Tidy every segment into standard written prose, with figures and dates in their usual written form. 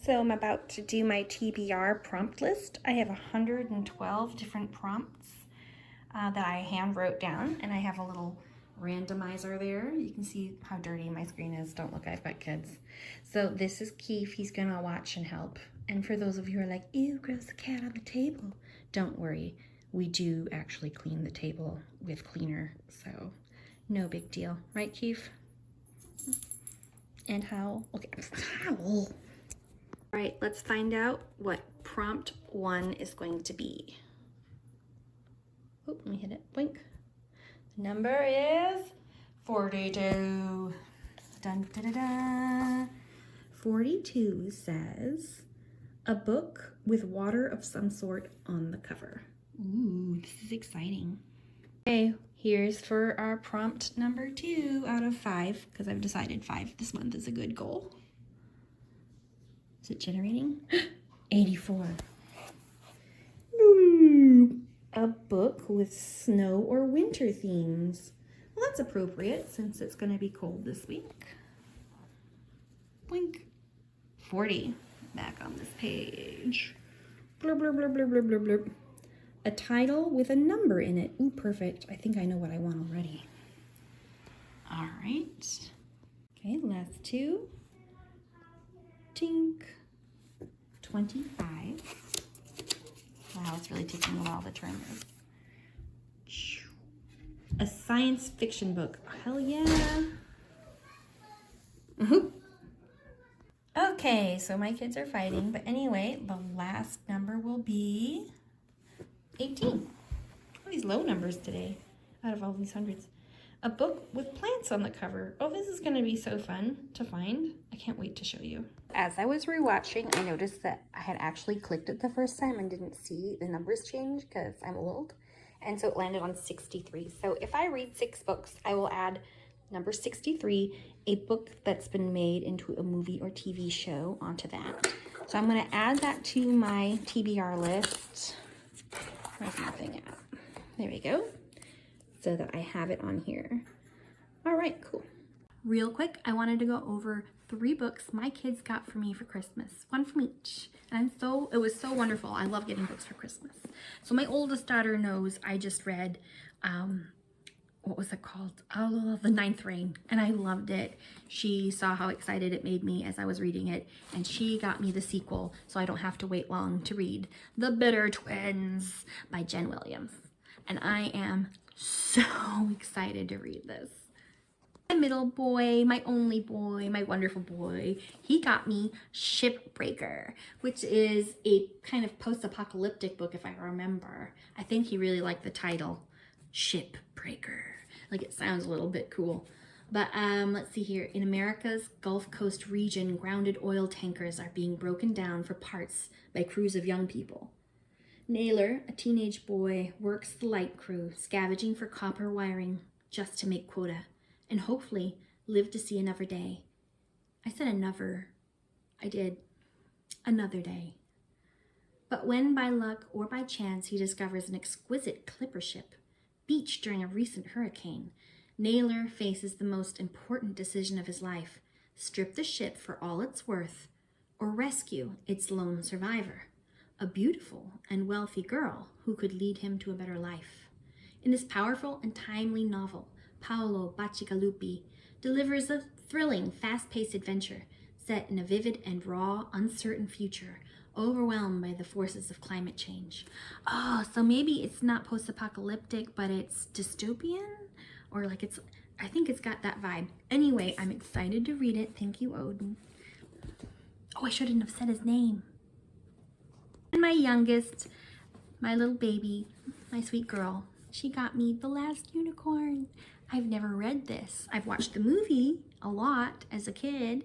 So I'm about to do my TBR prompt list. I have 112 different prompts that I hand wrote down, and I have a little randomizer there. You can see how dirty my screen is. Don't look, I've got kids. So this is Keith. He's gonna watch and help. And for those of you who are like, ew, gross, the cat on the table, don't worry. We do actually clean the table with cleaner, so no big deal. Right, Keith? And how? Okay, how? All right, let's find out what prompt 1 is going to be. Oh, let me hit it. Blink. The number is 42. Dun, da, da, da. 42 says, a book with water of some sort on the cover. Ooh, this is exciting. Okay, here's for our prompt number 2 out of 5, because I've decided 5 this month is a good goal. Is it generating? 84. A book with snow or winter themes. Well, that's appropriate since it's going to be cold this week. Blink. 40. Back on this page. Blurb, blurb, blurb, blurb, blurb, blurb, blurb. A title with a number in it. Ooh, perfect. I think I know what I want already. All right. Okay, last 2. Tink. 25. Wow, it's really taking a while to turn this. A science fiction book. Hell yeah. Okay, so my kids are fighting, but anyway, the last number will be 18. All these low numbers today out of all these hundreds. A book with plants on the cover. Oh, this is going to be so fun to find. I can't wait to show you. As I was rewatching, I noticed that I had actually clicked it the first time and didn't see the numbers change because I'm old. And so it landed on 63. So if I read 6 books, I will add number 63, a book that's been made into a movie or TV show, onto that. So I'm going to add that to my TBR list. Where's my thing at? There we go. So that I have it on here. All right, cool. Real quick, I wanted to go over 3 books my kids got for me for Christmas, one from each. And it was so wonderful. I love getting books for Christmas. So my oldest daughter knows I just read, what was it called? Oh, The Ninth Reign, and I loved it. She saw how excited it made me as I was reading it, and she got me the sequel, so I don't have to wait long to read The Bitter Twins by Jen Williams. And I am so excited to read this. My middle boy, my only boy, my wonderful boy, he got me Shipbreaker, which is a kind of post-apocalyptic book, if I remember. I think he really liked the title, Shipbreaker. Like, it sounds a little bit cool. But let's see here. In America's Gulf Coast region, grounded oil tankers are being broken down for parts by crews of young people. Naylor, a teenage boy, works the light crew, scavenging for copper wiring just to make quota, and hopefully live to see another day. I said another. I did. Another day. But when by luck or by chance he discovers an exquisite clipper ship, beached during a recent hurricane, Naylor faces the most important decision of his life: strip the ship for all it's worth, or rescue its lone survivor, a beautiful and wealthy girl who could lead him to a better life. In this powerful and timely novel, Paolo Bacigalupi delivers a thrilling, fast-paced adventure set in a vivid and raw, uncertain future, overwhelmed by the forces of climate change. Oh, so maybe it's not post-apocalyptic, but it's dystopian? Or like I think it's got that vibe. Anyway, I'm excited to read it. Thank you, Odin. Oh, I shouldn't have said his name. And my youngest, my little baby, my sweet girl, she got me The Last Unicorn. I've never read this. I've watched the movie a lot as a kid,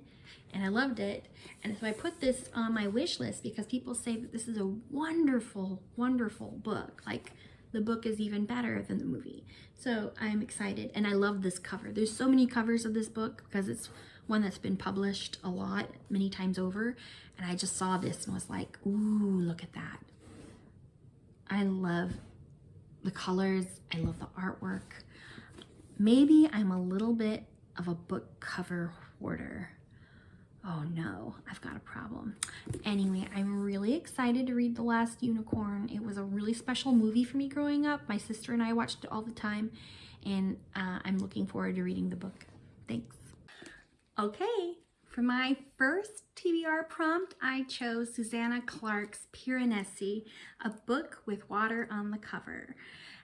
and I loved it. And so I put this on my wish list because people say that this is a wonderful, wonderful book. Like, the book is even better than the movie. So I'm excited, and I love this cover. There's so many covers of this book because it's one that's been published a lot, many times over. And I just saw this and was like, ooh, look at that. I love the colors. I love the artwork. Maybe I'm a little bit of a book cover hoarder. Oh no, I've got a problem. Anyway, I'm really excited to read The Last Unicorn. It was a really special movie for me growing up. My sister and I watched it all the time, and I'm looking forward to reading the book. Thanks. Okay, for my first TBR prompt, I chose Susanna Clarke's Piranesi, a book with water on the cover.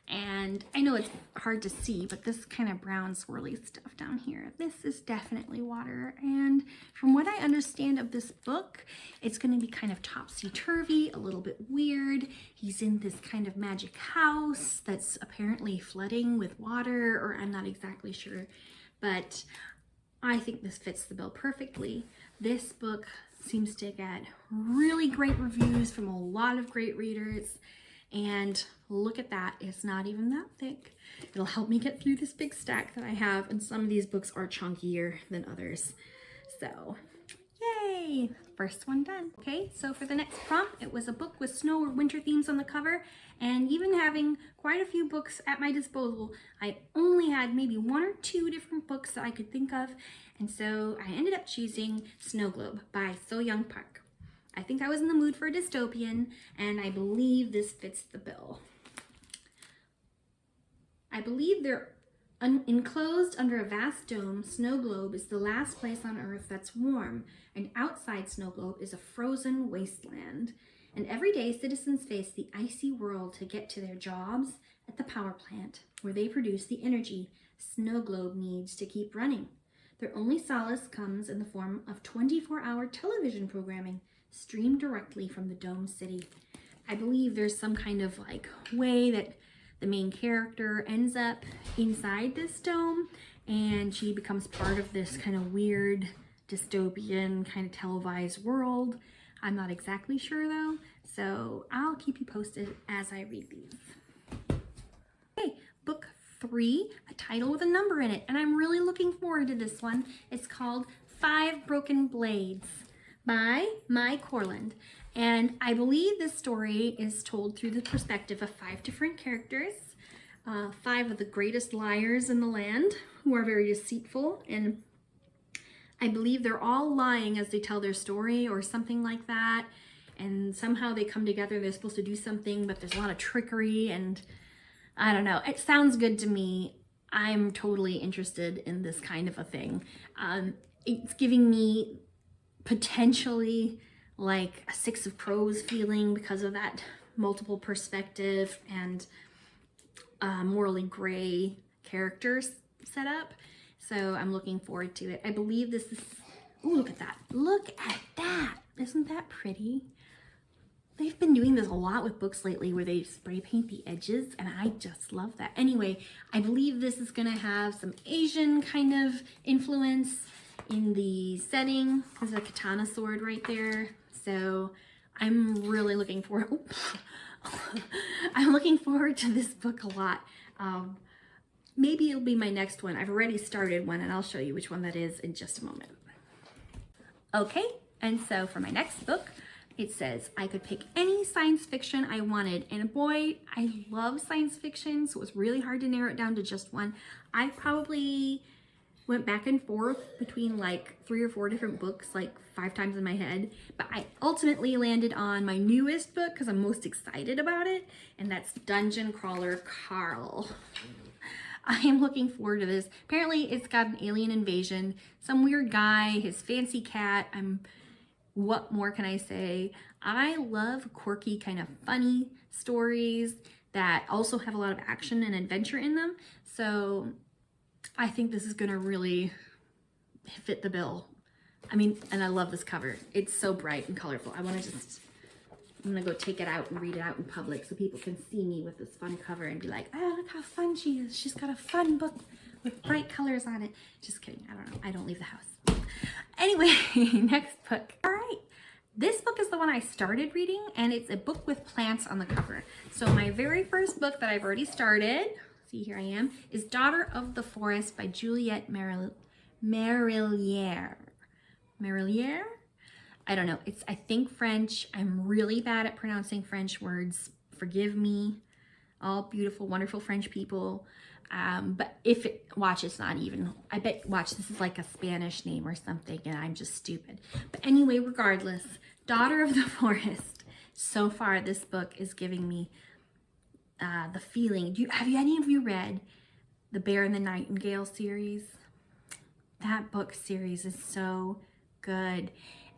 And I know it's hard to see, but this kind of brown swirly stuff down here, this is definitely water. And from what I understand of this book, it's going to be kind of topsy-turvy, a little bit weird. He's in this kind of magic house that's apparently flooding with water, or I'm not exactly sure, but I think this fits the bill perfectly. This book seems to get really great reviews from a lot of great readers. And look at that, it's not even that thick. It'll help me get through this big stack that I have, and some of these books are chunkier than others. So, yay! First one done. Okay, so for the next prompt, it was a book with snow or winter themes on the cover, and even having quite a few books at my disposal, I only had maybe 1 or 2 different books that I could think of, and so I ended up choosing Snow Globe by So Young Park. I think I was in the mood for a dystopian, and I believe this fits the bill. I believe they're enclosed under a vast dome. Snow Globe is the last place on Earth that's warm, and outside Snow Globe is a frozen wasteland. And every day, citizens face the icy world to get to their jobs at the power plant, where they produce the energy Snow Globe needs to keep running. Their only solace comes in the form of 24-hour television programming, streamed directly from the dome city. I believe there's some kind of like way that the main character ends up inside this dome, and she becomes part of this kind of weird dystopian kind of televised world. I'm not exactly sure though, so I'll keep you posted as I read these. Okay, book 3, a title with a number in it, and I'm really looking forward to this one. It's called 5 Broken Blades by Mai Corland, and I believe this story is told through the perspective of 5 different characters, 5 of the greatest liars in the land who are very deceitful, and I believe they're all lying as they tell their story or something like that, and somehow they come together. They're supposed to do something, but there's a lot of trickery, and I don't know. It sounds good to me. I'm totally interested in this kind of a thing. It's giving me potentially like a 6 of Crows feeling because of that multiple perspective and morally gray characters set up. So I'm looking forward to it. I believe this is, ooh, look at that. Look at that. Isn't that pretty? They've been doing this a lot with books lately where they spray paint the edges, and I just love that. Anyway, I believe this is gonna have some Asian kind of influence in the setting. There's a katana sword right there. So I'm really looking forward, I'm looking forward to this book a lot. Maybe it'll be my next one. I've already started one, and I'll show you which one that is in just a moment. Okay, and so for my next book, it says I could pick any science fiction I wanted, and boy, I love science fiction, so it was really hard to narrow it down to just one. I probably went back and forth between like 3 or 4 different books like 5 times in my head, but I ultimately landed on my newest book because I'm most excited about it, and that's Dungeon Crawler Carl. I am looking forward to this. Apparently it's got an alien invasion, some weird guy, his fancy cat. What more can I say? I love quirky, kind of funny stories that also have a lot of action and adventure in them. So I think this is gonna really fit the bill. I mean, and I love this cover. It's so bright and colorful. I'm gonna go take it out and read it out in public so people can see me with this fun cover and be like, oh, look how fun she is. She's got a fun book with bright colors on it. Just kidding, I don't know. I don't leave the house. Anyway, next book. All right, this book is the one I started reading, and it's a book with plants on the cover. So my very first book that I've already started, see, here I am, is Daughter of the Forest by Juliette Marilliere. Marilliere? I don't know. It's, I think, French. I'm really bad at pronouncing French words. Forgive me, all beautiful, wonderful French people. But if it, watch, it's not even, I bet, watch, this is like a Spanish name or something, and I'm just stupid. But anyway, regardless, Daughter of the Forest. So far, this book is giving me the feeling. Have any of you read the Bear and the Nightingale series? That book series is so good.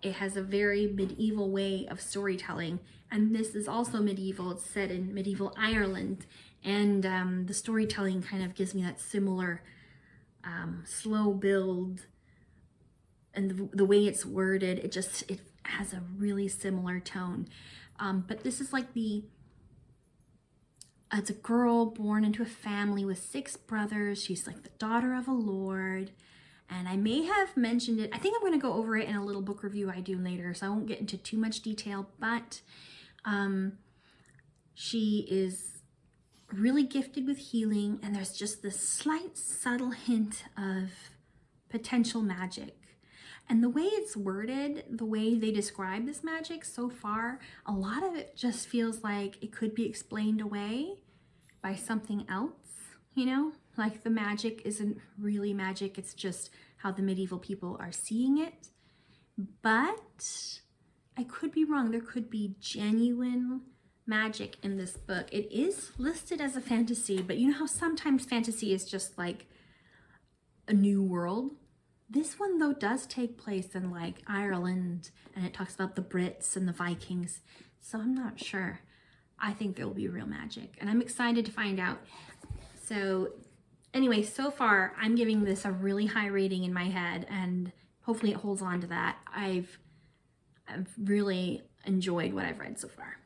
It has a very medieval way of storytelling, and this is also medieval. It's set in medieval Ireland, and the storytelling kind of gives me that similar slow build, and the way it's worded, it has a really similar tone. But this is like it's a girl born into a family with 6 brothers. She's like the daughter of a lord. And I may have mentioned it. I think I'm going to go over it in a little book review I do later, so I won't get into too much detail. But she is really gifted with healing, and there's just this slight, subtle hint of potential magic. And the way it's worded, the way they describe this magic so far, a lot of it just feels like it could be explained away by something else, you know? Like the magic isn't really magic, it's just how the medieval people are seeing it. But I could be wrong. There could be genuine magic in this book. It is listed as a fantasy, but you know how sometimes fantasy is just like a new world? This one, though, does take place in like Ireland, and it talks about the Brits and the Vikings. So I'm not sure. I think there will be real magic, and I'm excited to find out. So anyway, so far I'm giving this a really high rating in my head, and hopefully it holds on to that. I've really enjoyed what I've read so far.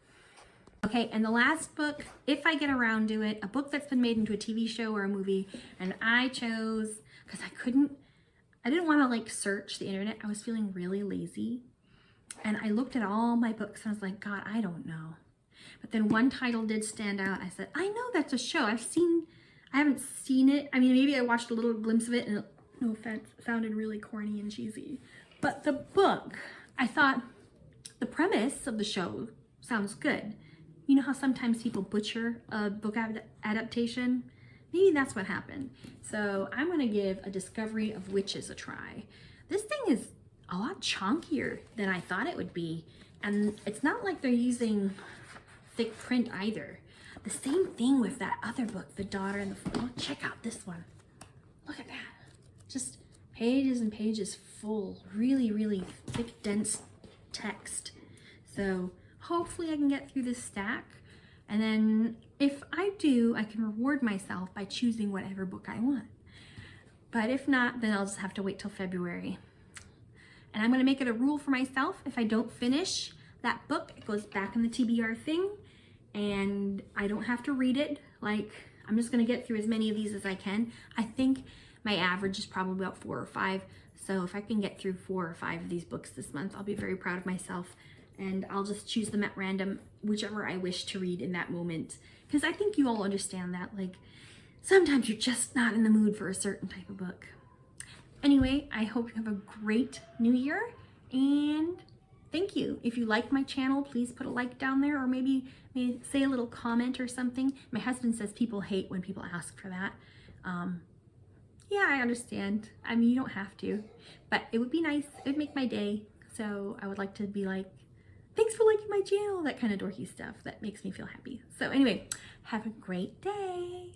Okay, and the last book, if I get around to it, a book that's been made into a TV show or a movie, and I chose, because I didn't want to like search the internet. I was feeling really lazy, and I looked at all my books and I was like, God, I don't know. But then one title did stand out. I said, I know that's a show. I haven't seen it. I mean, maybe I watched a little glimpse of it, and no offense, it sounded really corny and cheesy. But the book, I thought the premise of the show sounds good. You know how sometimes people butcher a book adaptation? Maybe that's what happened. So I'm gonna give A Discovery of Witches a try. This thing is a lot chunkier than I thought it would be. And it's not like they're using thick print either. The same thing with that other book, The Daughter and the Forest. Oh, check out this one. Look at that. Just pages and pages full, really, really thick, dense text. So hopefully I can get through this stack. And then if I do, I can reward myself by choosing whatever book I want. But if not, then I'll just have to wait till February. And I'm going to make it a rule for myself. If I don't finish that book, it goes back in the TBR thing, and I don't have to read it. Like, I'm just going to get through as many of these as I can. I think my average is probably about 4 or 5. So if I can get through 4 or 5 of these books this month, I'll be very proud of myself. And I'll just choose them at random, whichever I wish to read in that moment. Because I think you all understand that, like, sometimes you're just not in the mood for a certain type of book. Anyway, I hope you have a great new year, and thank you. If you like my channel, please put a like down there, or maybe say a little comment or something. My husband says people hate when people ask for that. Yeah, I understand. I mean, you don't have to, but it would be nice. It would make my day. So I would like to be like, thanks for liking my channel, that kind of dorky stuff that makes me feel happy. So anyway, have a great day.